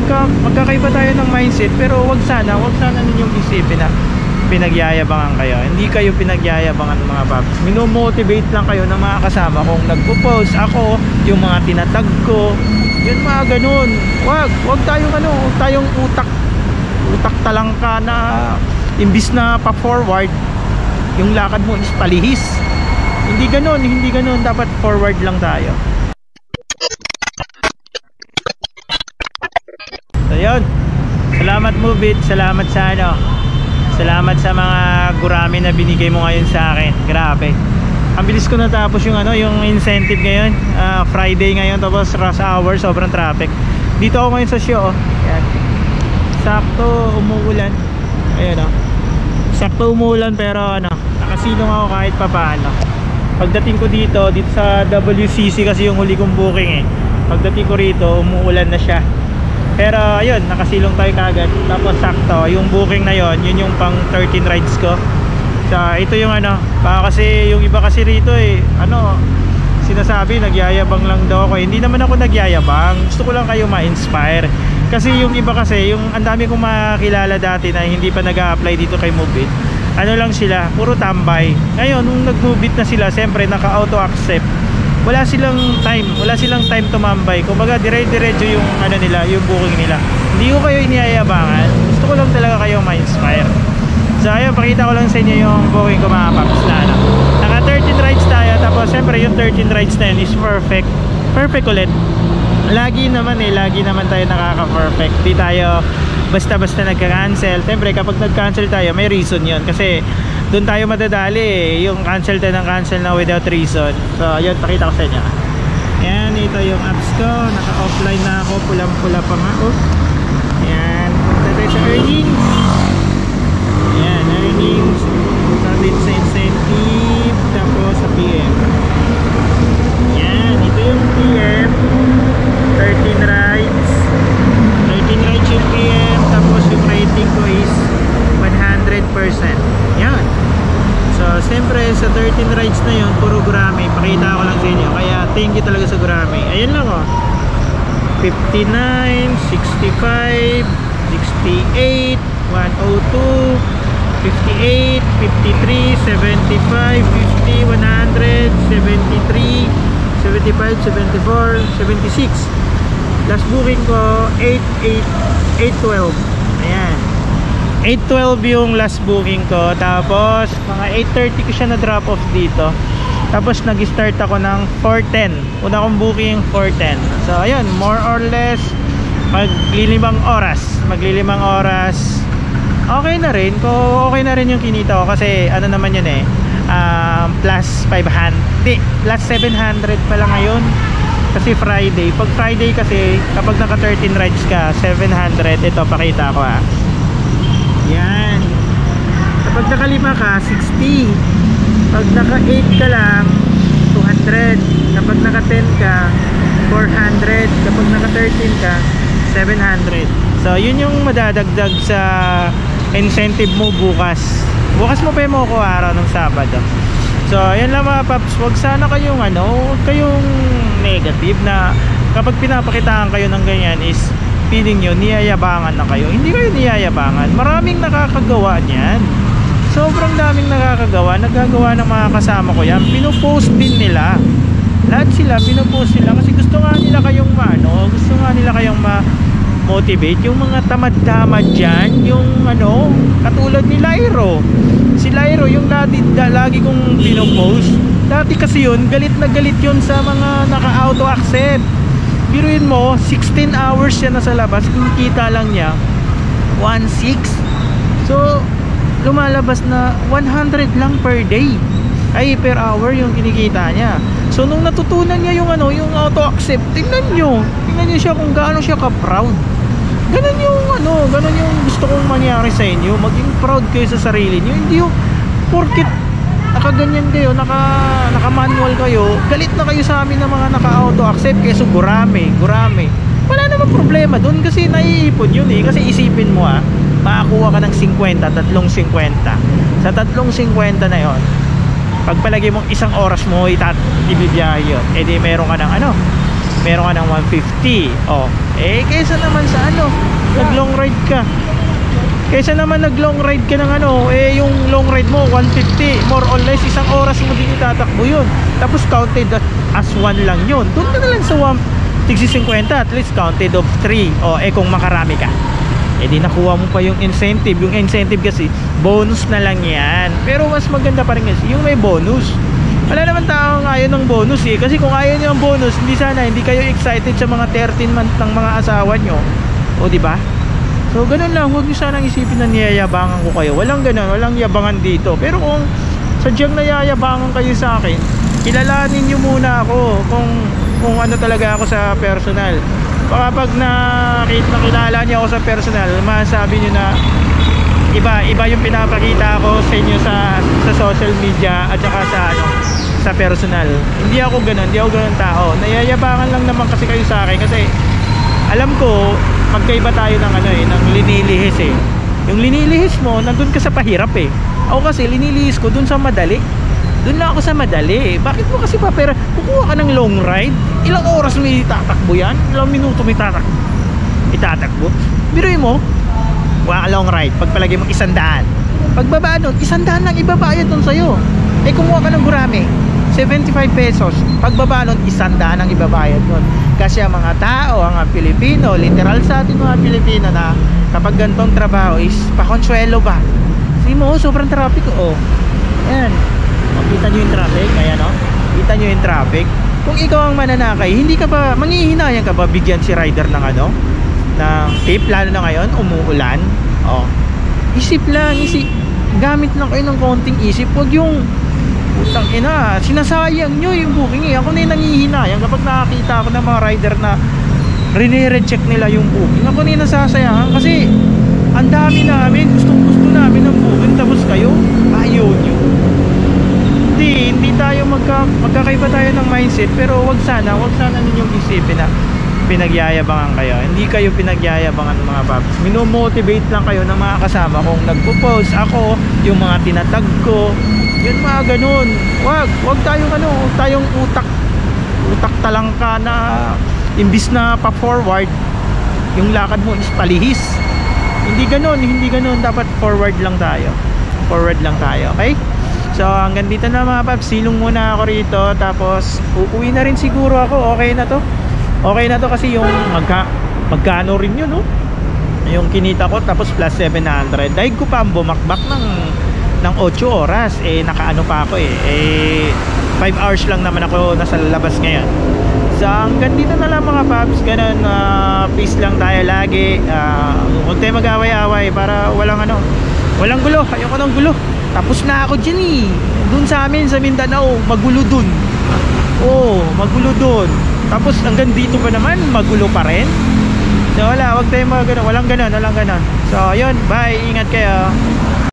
magkakaiba tayo ng mindset, pero wag sana ninyong isipin na pinagyayabangan kayo. Hindi kayo pinagyayabangan mga paps. Minomotivate lang kayo ng mga kasama kong nagpo-post. Ako, yung mga tinatag ko, yun mga ganun. Wag tayong utak talangka na imbis na pa-forward, yung lakad mo is palihis. Hindi ganun. Dapat forward lang tayo. So yun, salamat Mubit, salamat sa mga gurami na binigay mo ngayon sa akin. Grabe, ang bilis ko natapos yung yung incentive ngayon. Friday ngayon, tapos rush hour, sobrang traffic. Dito ako ngayon sa show. Yan, sakto umuulan. Ayun sakto umuulan, pero nakasilong ako kahit papaano. Pagdating ko dito sa WCC, kasi yung huli kong booking pagdating ko rito umuulan na siya. Pero ayun, nakasilong tayo kagad. Tapos sakto, yung booking na yun yung pang 13 rides ko. So ito yung kasi yung iba kasi rito sinasabi nagyayabang lang daw ako. Hindi naman ako nagyayabang. Gusto ko lang kayo ma-inspire. Kasi yung iba kasi, yung ang dami kong makilala dati na hindi pa nag-a-apply dito kay Mubit, lang sila, puro tambay. Ngayon, nung nag-Mubit na sila, siyempre naka-auto accept. Wala silang time tumambay. Kumbaga dire-diretso yung nila, yung booking nila. Hindi ko kayo iniyayabangan. Gusto ko lang talaga kayo ma-inspire. So ayun, pakita ko lang sa inyo yung booking ko mga paps na naka 13 rides tayo. Tapos siyempre yung 13 rides na yun is perfect ulit. Lagi naman tayo nakaka-perfect. Di tayo basta-basta nagka-cancel. Siyempre kapag nag-cancel tayo, may reason yun. Kasi doon tayo madadali yung cancel tayo ng cancel na without reason. So yun, pakita ko sa inyo. Yan, ito yung apps ko. Naka-offline na ako, pulang-pula pa nga. Yan, punta tayo sa earnings. Yan, earnings. Punta din sa incentive. Tapos sa PM. Yan, ito yung PM. 13 rides yung PM. Tapos yung rating ko is 100%. Yan. So siyempre sa 13 rides na yun, puro gurami. Pakita ko lang sa inyo. Kaya thank you talaga sa gurami. Ayan lang 59, 65, 68, 102, 58, 53, 75, 50, 100, 73, 75, 74, 76. Last booking ko 812. Ayan, 812 yung last booking ko. Tapos mga 8:30 ko siya na drop off dito. Tapos nag-start ako ng 4:10. Una kong booking 4:10. So ayun, more or less maglilimang oras. Okay na rin yung kinita ko. Kasi naman yun plus 500, plus 700 pala ngayon. Kasi Friday, pag Friday kasi kapag naka 13 rides ka, 700. Ito, pakita ko yan. Kapag naka 5 ka, 60. Pag naka 8 ka lang, 200. Kapag naka 10 ka, 400. Kapag naka 13 ka, 700. So yun yung madadagdag sa incentive mo bukas mo pa yung makukuha araw ng Sabado. So ayan lang mga paps, wag sana kayong negative na kapag pinapakitaan kayo ng ganyan is feeling nyo niyayabangan na kayo. Hindi kayo niyayabangan. Maraming nakakagawa niyan. Sobrang daming nagagawa ng mga kasama ko yan. Pinopost din nila. Lahat sila pinopost nila kasi gusto nga nila kayong gusto nga nila kayong motivate yung mga tamad-tamad dyan, yung katulad ni Lyro. Si Lyro yung lagi kong pinopost. Dati kasi yun, galit na galit yun sa mga naka-auto accept. Biruin mo, 16 hours siya nasa labas, kita lang niya 1.6. So lumalabas na 100 lang per day, ay per hour yung kinikita niya. So nung natutunan niya yung auto accept, tingnan nyo siya kung gaano siya ka-proud. Ganun yung gusto kong mangyari sa inyo. Maging proud kayo sa sarili niyo. Hindi yung porkit nakaganyan kayo, naka-manual kayo, galit na kayo sa amin ng mga naka-auto accept keso gurame. Wala namang problema doon kasi naiipon yun kasi isipin mo makakuha ka ng 50, 350. Sa 350 na yon, pagpalagay mo isang oras mo ibibiyahe yun, edi meron ka ng 150. Kaysa naman sa ano, nag long ride ka. Kaysa naman nag long ride ka ng ano, yung long ride mo 150, more or less isang oras mo din itatakbo yun. Tapos counted as 1 lang yun. Doon ka na lang sa 150, at least counted of 3. Kung makarami ka, di nakuha mo pa yung incentive. Yung incentive kasi bonus na lang yan. Pero mas maganda pa rin kasi yung may bonus. Wala naman taong ayaw ng bonus kasi kung ayaw nyo ng bonus, hindi kayo excited sa mga 13 month ng mga asawa nyo. Diba? So ganun lang, huwag nyo sanang isipin na niyayabangan ko kayo. Walang ganun, walang yabangan dito. Pero kung sadyang nayayabangan kayo sa akin, kilalanin nyo muna ako kung ano talaga ako sa personal. Baka pag nakilala niyo ako sa personal, masabi nyo na iba yung pinapakita ko sa inyo sa social media at saka sa personal. Hindi ako ganun tao. Nayayabangan lang naman kasi kayo sa akin kasi alam ko magkaiba tayo ng ng linilihis Yung linilihis mo, nandun ka sa pahirap Ako kasi linilihis ko dun sa madali. Dun na ako sa madali. Bakit mo kasi kukuha ka ng long ride? Ilang oras may itatakbo yan? Ilang minuto may itatakbo? Biruin mo, kuha ka long ride, pagpalagay mo 100. Pagbaba nun, 100 lang ibabayad nun sa'yo. Kumuha ka ng gurame, 75 pesos. Pagbaba nun, 100 ang ibabayad nun. Kasi ang mga tao, ang mga Pilipino, literal sa atin mga Pilipino na kapag gantong trabaho is pakonsuelo ba? Sige mo, sobrang traffic Ayan, makita nyo yung traffic. Ayan kita nyo yung traffic. Kung ikaw ang mananakay, hindi ka ba, manghihinayang ka ba bigyan si rider ng ng tip, lalo na ngayon umuulan? Isip lang, gamit lang kayo ng konting isip. Huwag yung utang sinasayang nyo yung booking Ako na yung nanghihinayang kapag nakakita ako ng mga rider na rene-recheck nila yung booking. Ako na yung nasasayangan kasi ang dami namin, gusto namin ng booking, tapos kayo ayaw nyo. Hindi tayo magkakaiba tayo ng mindset. Pero wag sana ninyong isipin na pinagyayabangan kayo. Hindi kayo pinagyayabangan mga paps. Minomotivate lang kayo ng mga kasama kong nagpo-post. Ako, yung mga tinatag ko, yun mga ganun. Wag tayong utak talangka na imbis na pa-forward, yung lakad mo is palihis. Hindi ganun. Dapat forward lang tayo, okay? So hanggang dito na mga paps. Silong muna ako rito, tapos uuwi na rin siguro ako. Okay na to kasi yung magkano rin yun yung kinita ko, tapos plus 700. Dahil ko pa ang bumakbak ng 8 oras nakaano pa ako 5 hours lang naman ako nasa labas ngayon. So hanggang dito na lang mga paps. Ganun, peace lang tayo lagi. Huwag tayo mag-away-away para walang gulo. Ayoko ng gulo. Tapos na ako dyan dun sa amin sa Mindanao, magulo dun. Magulo dun. Tapos hanggang dito pa naman magulo pa rin. So wag tayong walang ganon. So ayun, bye, ingat kayo.